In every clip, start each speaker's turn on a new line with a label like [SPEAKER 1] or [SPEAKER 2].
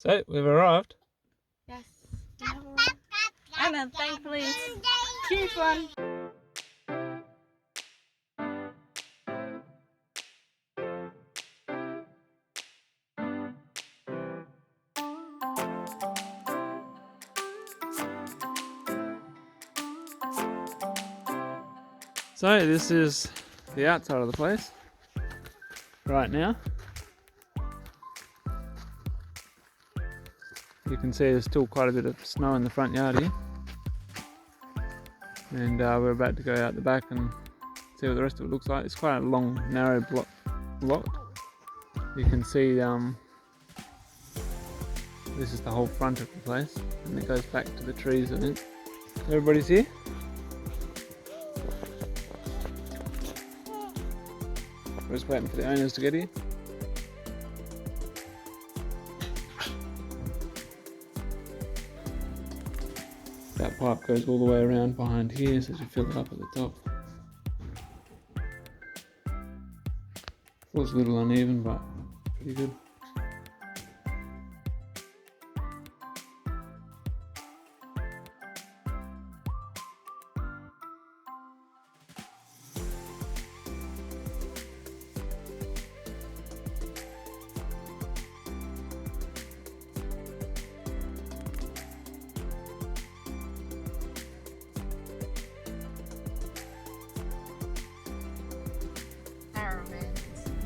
[SPEAKER 1] So we've arrived.
[SPEAKER 2] Yes, we have arrived. And then thankfully it's a cute one.
[SPEAKER 1] So this is the outside of the place right now. You can see there's still quite a bit of snow in the front yard here. And we're about to go out the back and see what the rest of it looks like. It's quite a long, narrow block. You can see this is the whole front of the place, and it goes back to the trees, I think. Everybody's here. We're just waiting for the owners to get here. That pipe goes all the way around behind here, so you fill it up at the top. Feels a little uneven, but pretty good.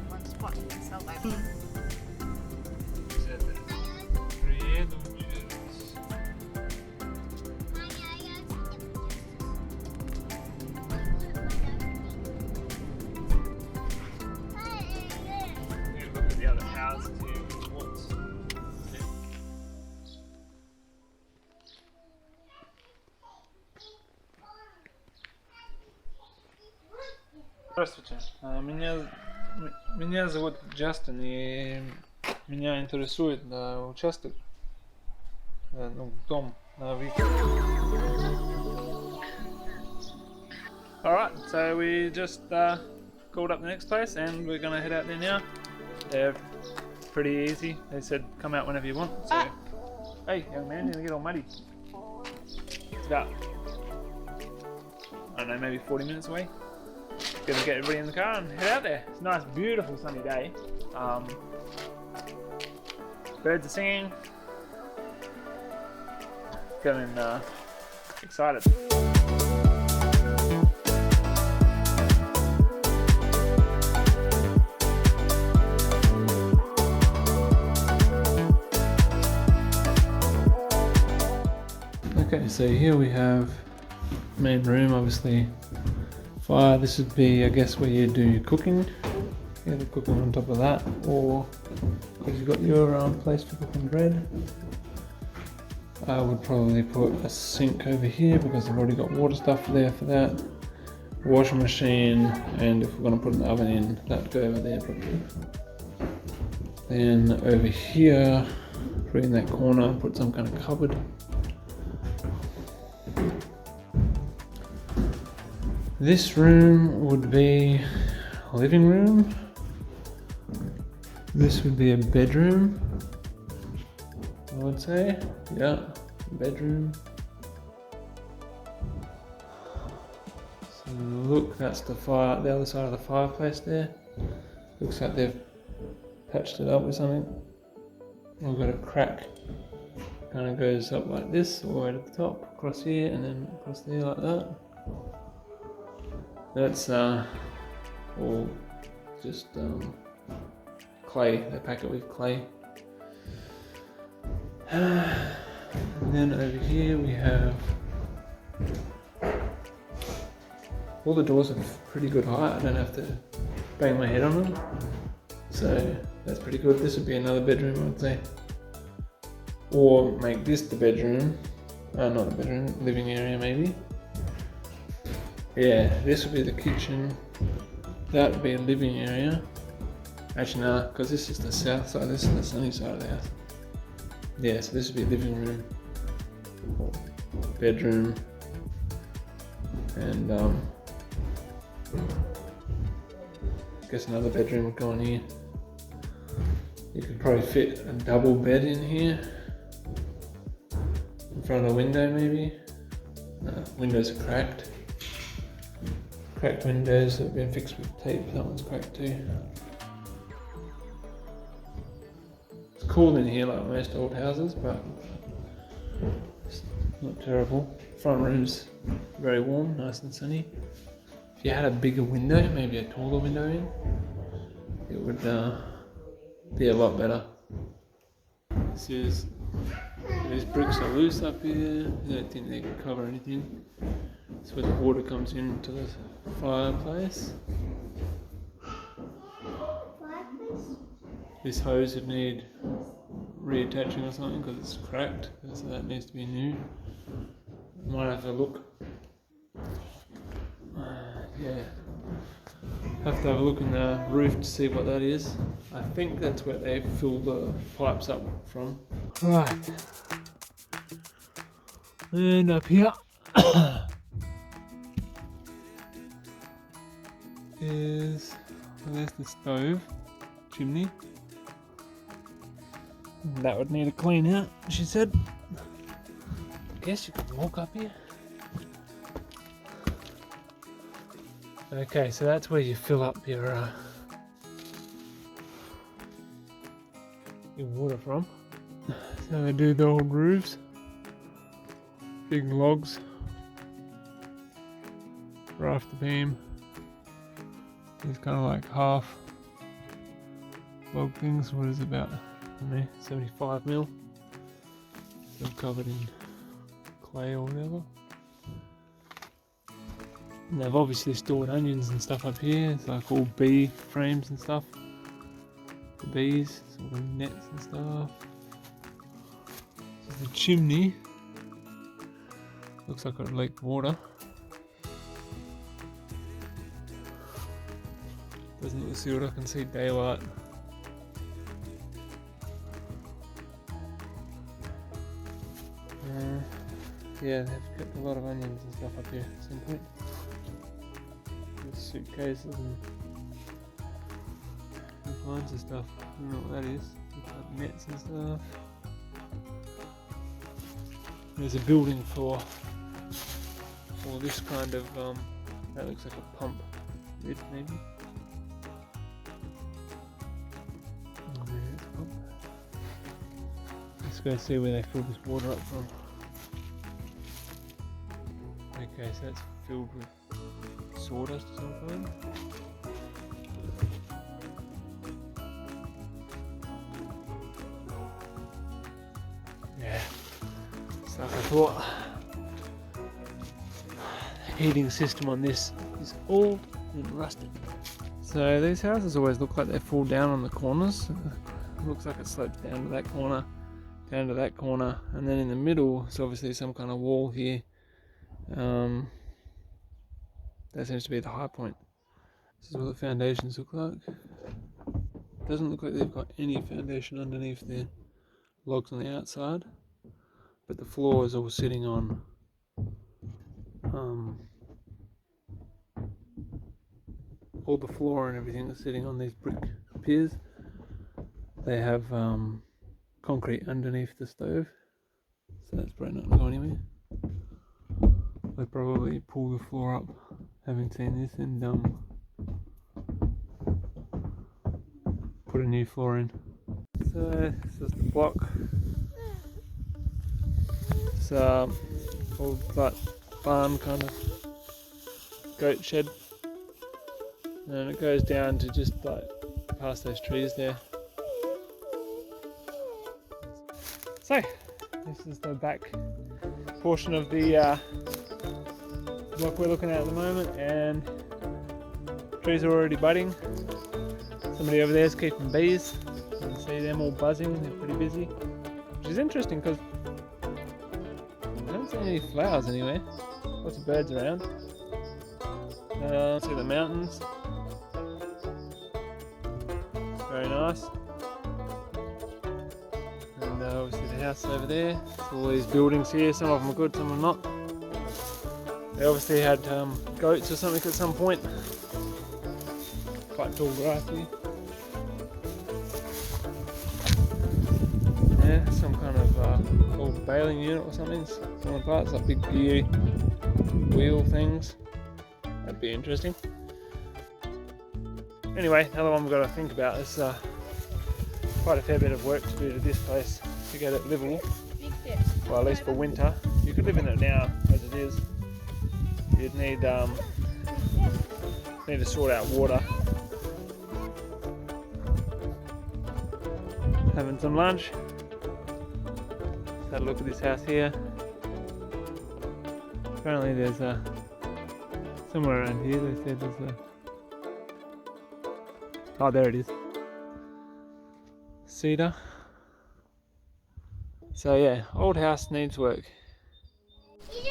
[SPEAKER 2] One spot you can sell that.
[SPEAKER 1] Look at the other houses here. Здравствуйте. Меня зовут Джастин, и меня интересует участок, дом на Вике. Alright, so we just called up the next place and we're going to head out there now. They're pretty easy. They said come out whenever you want. So, hey young man, you're going to get all muddy. It's about, I don't know, maybe 40 minutes away. Gonna get everybody in the car and head out there. It's a nice, beautiful sunny day. Birds are singing. Feeling excited. Okay, so here we have main room, obviously. Fire. This would be, I guess, where you do your cooking. Yeah, the cooking on top of that, or because you've got your place for cooking bread. I would probably put a sink over here because I've already got water stuff there for that. Washing machine, and if we're going to put an oven in, that'd go over there probably. Then over here, right in that corner, put some kind of cupboard. This room would be a living room. This would be a bedroom, I would say. Yeah, bedroom. So look, that's the other side of the fireplace there. Looks like they've patched it up with something. We've got a crack. Kind of goes up like this, all the way to the top, across here, and then across there like that. That's all just clay. They pack it with clay. And then over here we have all the doors are pretty good height. I don't have to bang my head on them, so that's pretty good. This would be another bedroom, I would say, or make this the bedroom. Not a bedroom, living area maybe. Yeah, this would be the kitchen. That would be a living area. Actually, no, because this is the south side, this is the sunny side of the house. Yeah, so this would be a living room, bedroom, and I guess another bedroom would go in here. You could probably fit a double bed in here. In front of the window maybe. No, windows are cracked. Cracked windows that have been fixed with tape, that one's cracked too. It's cool in here like most old houses, but it's not terrible. Front room's very warm, nice and sunny. If you had a bigger window, maybe a taller window in, it would be a lot better. These bricks are loose up here. I don't think they can cover anything. That's where the water comes into the fireplace. This hose would need reattaching or something because it's cracked, so that needs to be new. Might have a look. Yeah, have to have a look in the roof to see what that is. I think that's where they fill the pipes up from. Right, and up here is, well, there's the stove chimney. That would need a clean out, she said. I guess you could walk up here. Okay, so that's where you fill up your water from. So they do the old roofs, big logs, rafter beam. These kind of like half log things. What is it, about, I don't know, 75 mil. They're covered in clay or whatever. And they've obviously stored onions and stuff up here. It's like all bee frames and stuff. The bees, some of nets and stuff. This is the chimney. Looks like it leaked water. Doesn't look sealed, I can see daylight. Yeah, they've kept a lot of onions and stuff up here at some point. With suitcases and all kinds of stuff. I don't know what that is. Like nets and stuff. There's a building for this kind of, that looks like a pump lid maybe. Oh, maybe it's a pump. Let's go see where they fill this water up from. Okay, so it's filled with sawdust of some kind. Yeah, it's like I thought. The heating system on this is old and rusted. So these houses always look like they fall down on the corners. It looks like it slopes down to that corner, down to that corner, and then in the middle it's obviously some kind of wall here. That seems to be the high point. This is what the foundations look like. Doesn't look like they've got any foundation underneath the logs on the outside, but the floor is all sitting on all the floor and everything is sitting on these brick piers. They have concrete underneath the stove, so that's probably not going anywhere. They probably pull the floor up, having seen this, and put a new floor in. So this is the block. It's old like barn kind of goat shed, and it goes down to just like past those trees there. So this is the back portion of the block we're looking at the moment, and trees are already budding. Somebody over there is keeping bees. You can see them all buzzing, they're pretty busy, which is interesting because I haven't seen any flowers anywhere. Lots of birds around. See the mountains. Very nice. And obviously the house over there. So all these buildings here, some of them are good, some are not. They obviously had goats or something at some point. Quite tall grass here. old baling unit or something. Some of the parts, like big gear wheel things. That'd be interesting. Anyway, another one we've got to think about is quite a fair bit of work to do to this place to get it livable. Well, at least for winter. You could live in it now as it is. You'd need to sort out water. Having some lunch. Had a look at this house here. Apparently there's somewhere around here they said there's a... Oh, there it is. Cedar. So yeah, old house needs work.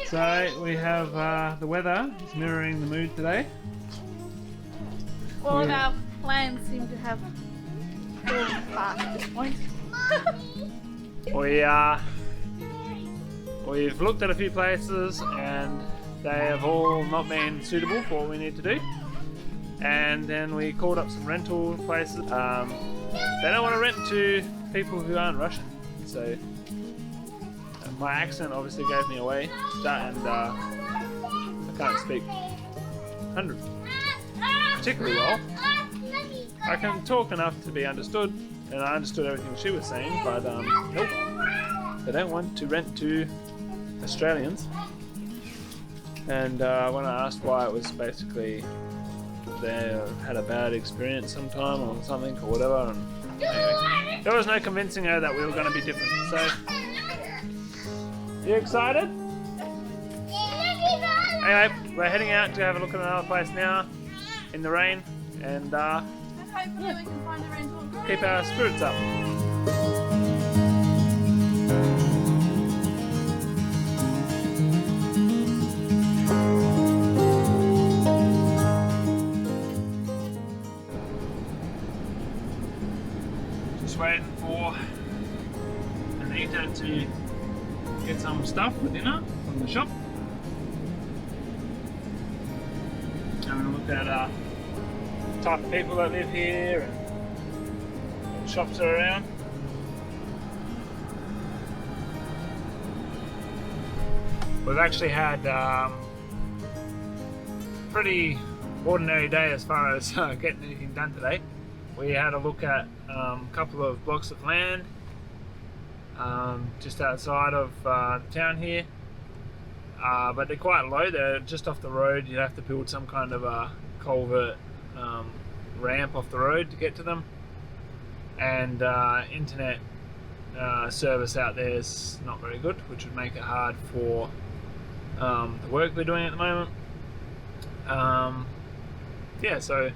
[SPEAKER 1] So we have the weather is mirroring the mood today.
[SPEAKER 2] All our plans seem to have fallen apart at this point.
[SPEAKER 1] We've looked at a few places and they have all not been suitable for what we need to do. And then we called up some rental places. They don't want to rent to people who aren't Russian. So my accent obviously gave me away. That and I can't speak particularly well. I can talk enough to be understood, and I understood everything she was saying, but nope. They don't want to rent to Australians. And when I asked why, it was basically they had a bad experience sometime or something or whatever. And anyway, there was no convincing her that we were going to be different. So, you excited? Anyway, we're heading out to have a look at another place now in the rain and
[SPEAKER 2] Hopefully we can find a rental.
[SPEAKER 1] keep our spirits up. Just waiting for Anita to get some stuff for dinner from the shop. Having a look at the type of people that live here and what shops are around. We've actually had pretty ordinary day as far as getting anything done today. We had a look at a couple of blocks of land just outside of the town here, but they're quite low. They're just off the road. You'd have to build some kind of a culvert ramp off the road to get to them, and internet service out there is not very good, which would make it hard for the work we're doing at the moment. Yeah, so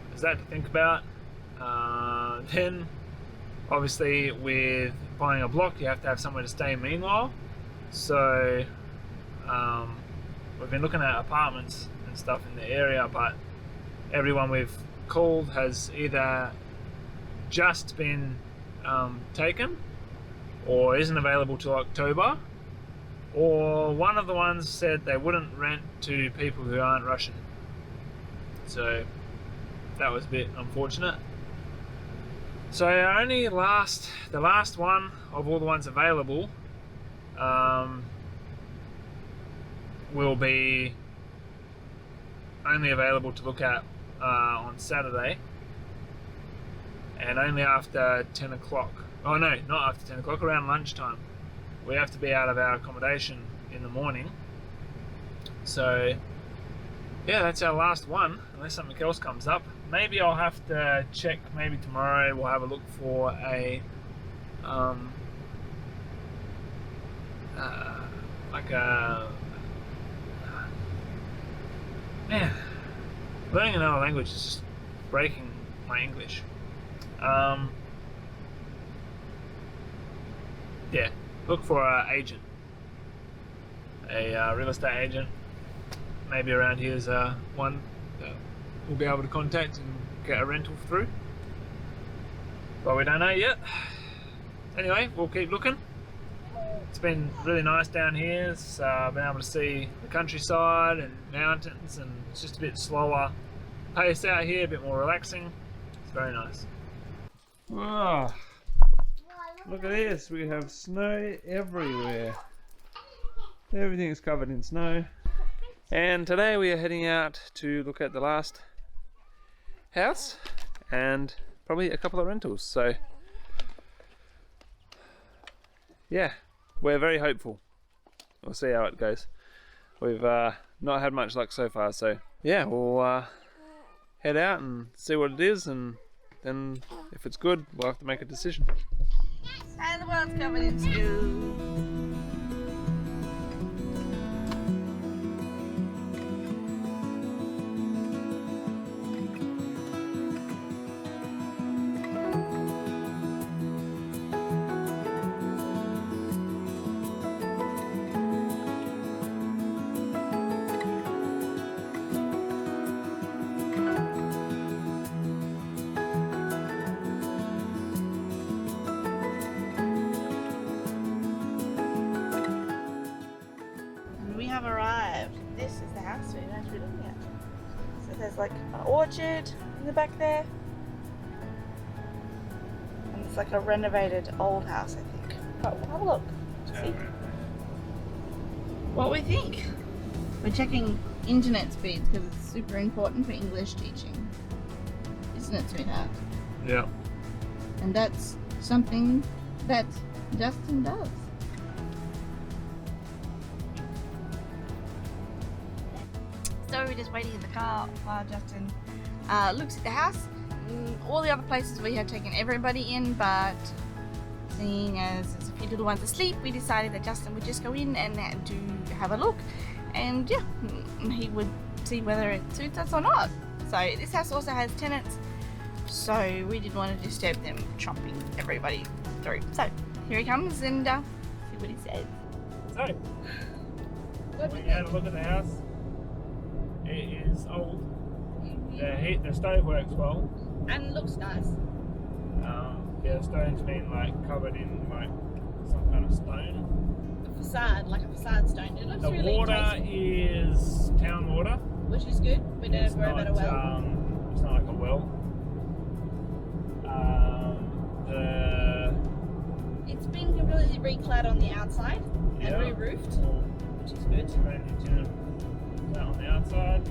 [SPEAKER 1] there's that to think about. Then obviously with buying a block you have to have somewhere to stay meanwhile, so we've been looking at apartments and stuff in the area, but everyone we've called has either just been taken or isn't available till October, or one of the ones said they wouldn't rent to people who aren't Russian. So that was a bit unfortunate. So only the last one of all the ones available will be only available to look at on Saturday, and only after 10 o'clock. Oh no, not after 10 o'clock, around lunchtime. We have to be out of our accommodation in the morning. So yeah, that's our last one, unless something else comes up. Maybe I'll have to check, maybe tomorrow we'll have a look for a like a man, learning another language is just breaking my English. Yeah, look for an agent, a real estate agent. Maybe around here's one that we'll be able to contact and get a rental through, but we don't know yet. Anyway, we'll keep looking. It's been really nice down here. It's been able to see the countryside and mountains, and it's just a bit slower pace out here, a bit more relaxing. It's very nice. Oh. Look at this, we have snow everywhere. Everything is covered in snow. And today we are heading out to look at the last house and probably a couple of rentals. So yeah, we're very hopeful. We'll see how it goes. We've not had much luck so far, so yeah, we'll head out and see what it is, and then if it's good, we'll have to make a decision.
[SPEAKER 2] And the world's covered in snow. Have arrived. This is the house we're going to be looking at. So there's like an orchard in the back there, and it's like a renovated old house, I think. But we'll have a look, see what we think. We're checking internet speeds because it's super important for English teaching, isn't it, sweetheart?
[SPEAKER 1] Yeah.
[SPEAKER 2] And that's something that Justin does. So we're just waiting in the car while Justin looks at the house. All the other places we had taken everybody in, but seeing as there's a few little ones asleep, we decided that Justin would just go in and do have a look, and yeah, he would see whether it suits us or not. So this house also has tenants, so we didn't want to disturb them chomping everybody through. So here he comes, and see what he says.
[SPEAKER 1] So we had a look at the house. It is old. The stove works well.
[SPEAKER 2] And looks nice.
[SPEAKER 1] Yeah, the stone's been like covered in like some kind of stone.
[SPEAKER 2] A facade, like a facade stone. It looks
[SPEAKER 1] The
[SPEAKER 2] really
[SPEAKER 1] water
[SPEAKER 2] tasteful,
[SPEAKER 1] is town water.
[SPEAKER 2] which is good. We don't
[SPEAKER 1] It's
[SPEAKER 2] worry
[SPEAKER 1] not,
[SPEAKER 2] about a well.
[SPEAKER 1] it's not like a well.
[SPEAKER 2] It's been completely reclad on the outside
[SPEAKER 1] Yeah.
[SPEAKER 2] and re-roofed, which is good.
[SPEAKER 1] On the outside.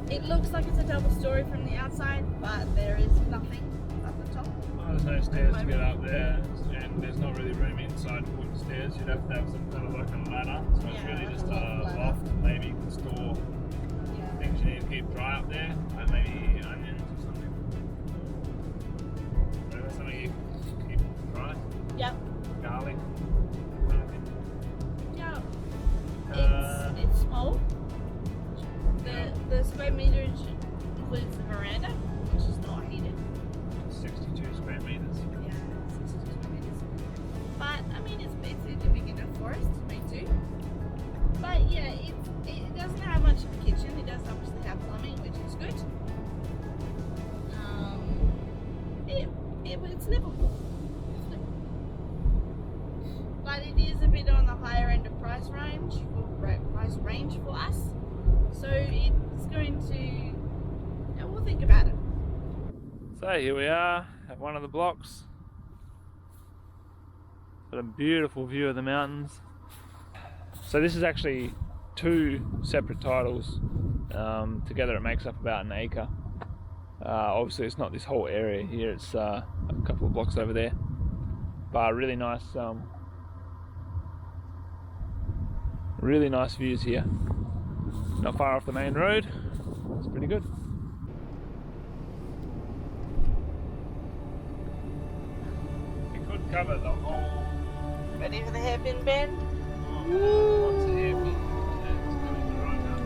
[SPEAKER 2] It looks like it's a double story from the outside, but there is nothing at the top.
[SPEAKER 1] There's no stairs to get up there, and there's not really room inside to put stairs. You'd have to have some kind of like a ladder. So it's
[SPEAKER 2] Yeah,
[SPEAKER 1] really
[SPEAKER 2] like
[SPEAKER 1] just
[SPEAKER 2] a
[SPEAKER 1] a
[SPEAKER 2] ladder.
[SPEAKER 1] loft. Maybe you can store
[SPEAKER 2] Yeah.
[SPEAKER 1] things you need to keep dry up there, like maybe onions or something. So that's something you can keep dry.
[SPEAKER 2] Yep.
[SPEAKER 1] Garlic. Kind of thing.
[SPEAKER 2] Yeah. It's small. The square meterage includes the veranda, which is not heated.
[SPEAKER 1] 62 square meters.
[SPEAKER 2] Yeah, 62 square meters. But I mean, it's basically big enough for us to make do. But yeah, it doesn't have much of a kitchen. It does obviously have plumbing, which is good. It's livable. But it is a bit on the higher end of price range for us. So it's going to, yeah, we'll think about it.
[SPEAKER 1] So here we are at one of the blocks. Got a beautiful view of the mountains. So this is actually two separate titles. Together it makes up about an acre. Obviously it's not this whole area here, it's a couple of blocks over there. But really nice views here. Not far off the main road. It's pretty good. We could cover the whole.
[SPEAKER 2] Ready for the hairpin bend?
[SPEAKER 1] Lots of hairpin. Yeah, it's coming right now.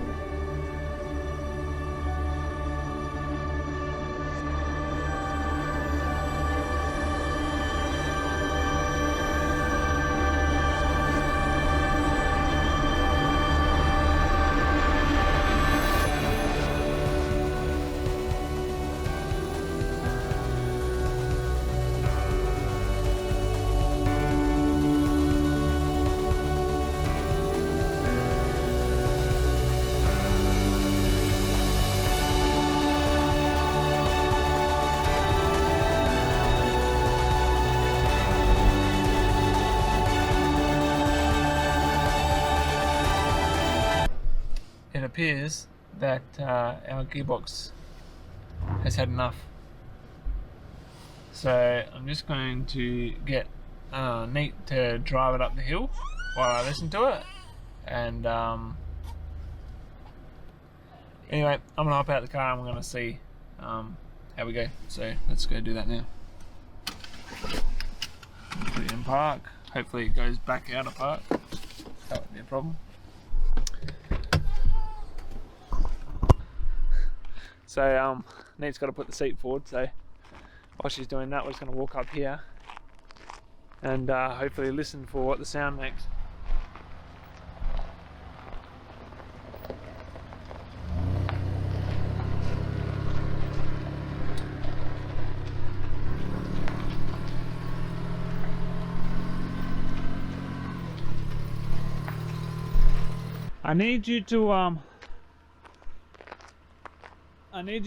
[SPEAKER 1] it appears that our gearbox has had enough. So I'm just going to get Neat to drive it up the hill while I listen to it. And anyway, I'm gonna hop out the car and we're gonna see how we go. So let's go do that now. Put it in park. Hopefully it goes back out of park. That won't be a problem. So Neat's got to put the seat forward, so while she's doing that we're just going to walk up here and hopefully listen for what the sound makes. I need you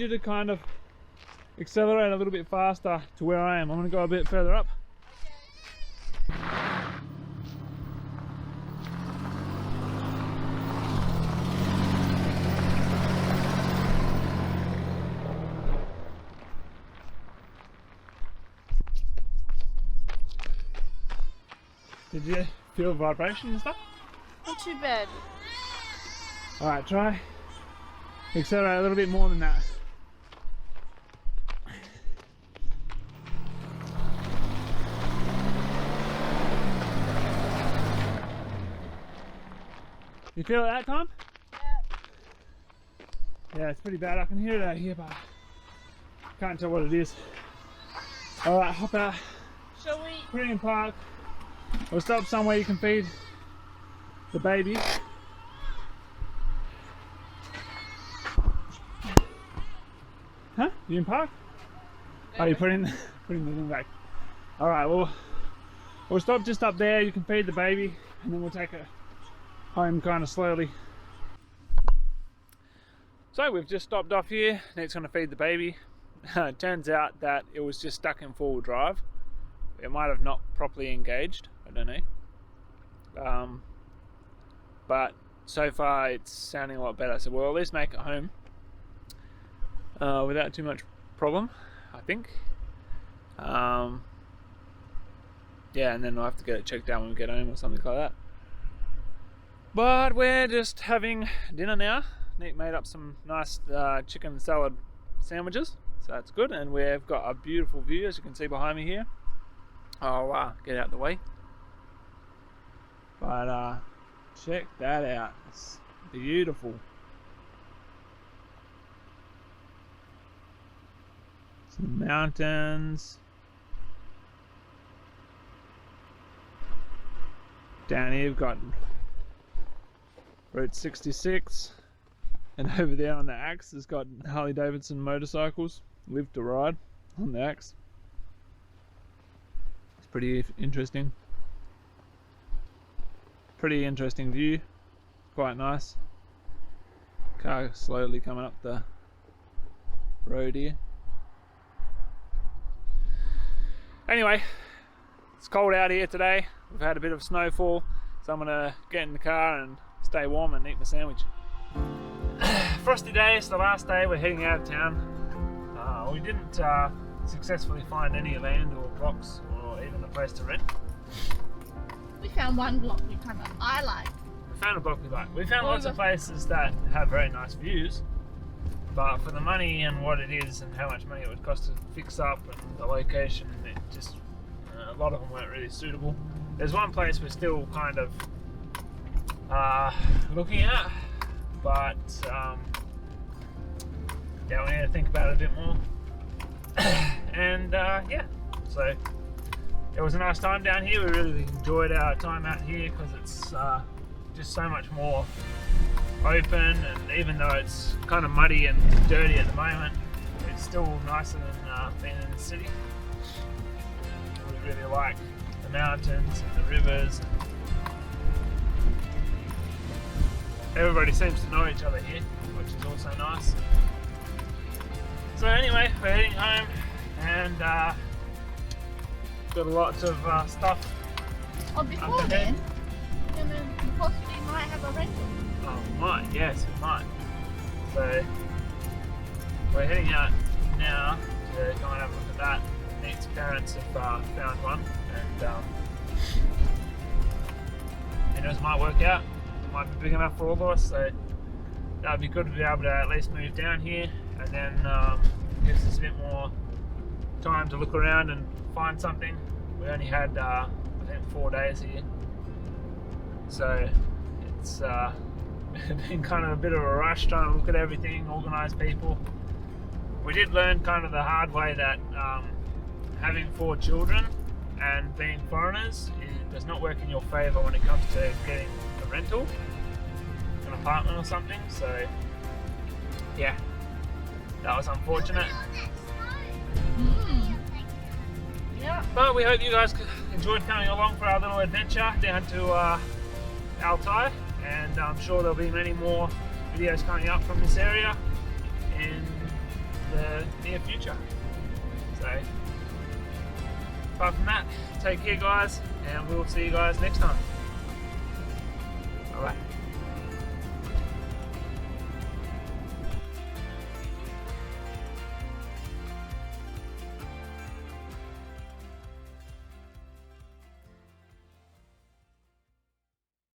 [SPEAKER 1] to kind of accelerate a little bit faster to where I am. I'm going to go a bit further up. Did you feel vibration and stuff?
[SPEAKER 2] Not too bad.
[SPEAKER 1] Alright, try accelerate a little bit more than that. You feel it that time? Yeah, it's pretty bad. I can hear it out here, but I can't tell what it is. Alright, hop out.
[SPEAKER 2] Shall we?
[SPEAKER 1] Put it in park. We'll stop somewhere you can feed the baby. Huh? You in park? Oh, you putting the thing back. Alright, well, we'll stop just up there. You can feed the baby and then we'll take it home kind of slowly. So we've just stopped off here. Next going to feed the baby. It turns out that it was just stuck in four-wheel drive. It might have not properly engaged. I don't know. But so far it's sounding a lot better. So we'll at least make it home without too much problem, I think. Yeah, and then I'll have to get it checked out when we get home or something like that. But we're just having dinner now. Neat made up some nice chicken salad sandwiches, so that's good. And we've got a beautiful view, as you can see behind me here. I'll get out of the way. But check that out. It's beautiful. Some mountains. Down here we've got Route 66. And over there on the axe has got Harley Davidson motorcycles. Live to ride on the axe. It's pretty interesting. Pretty interesting view. Quite nice. Car slowly coming up the road here. Anyway, it's cold out here today. We've had a bit of snowfall, so I'm gonna get in the car and stay warm and eat my sandwich. Frosty day, it's the last day. We're heading out of town. We didn't successfully find any land or blocks or even a place to rent.
[SPEAKER 2] We found one block we kind of I like.
[SPEAKER 1] We found a block we like. We found lots of places that have very nice views, but for the money and what it is and how much money it would cost to fix up and the location, it just a lot of them weren't really suitable. There's one place we're still kind of looking at, but yeah, we need to think about it a bit more. And yeah, so it was a nice time down here. We really enjoyed our time out here because it's just so much more open, and even though it's kind of muddy and dirty at the moment, it's still nicer than being in the city. We really like the mountains and the rivers. Everybody seems to know each other here, which is also nice. So anyway, we're heading home and got lots of stuff.
[SPEAKER 2] Oh, before then, we possibly might have a rental.
[SPEAKER 1] We might, yes, we might. So we're heading out now to go and have a look at that. Nate's parents have found one, and who knows, might work out. It might be big enough for all of us, so that would be good to be able to at least move down here, and then gives us a bit more time to look around and find something. We only had I think 4 days here, so it's been kind of a bit of a rush trying to look at everything, organise people. We did learn kind of the hard way that having 4 children and being foreigners does not work in your favour when it comes to getting a rental, an apartment or something. So yeah, that was unfortunate. Yeah, but we hope you guys enjoyed coming along for our little adventure down to Altai, and I'm sure there'll be many more videos coming up from this area in the near future. So apart from that, take care guys, and we'll see you guys next time. Bye bye.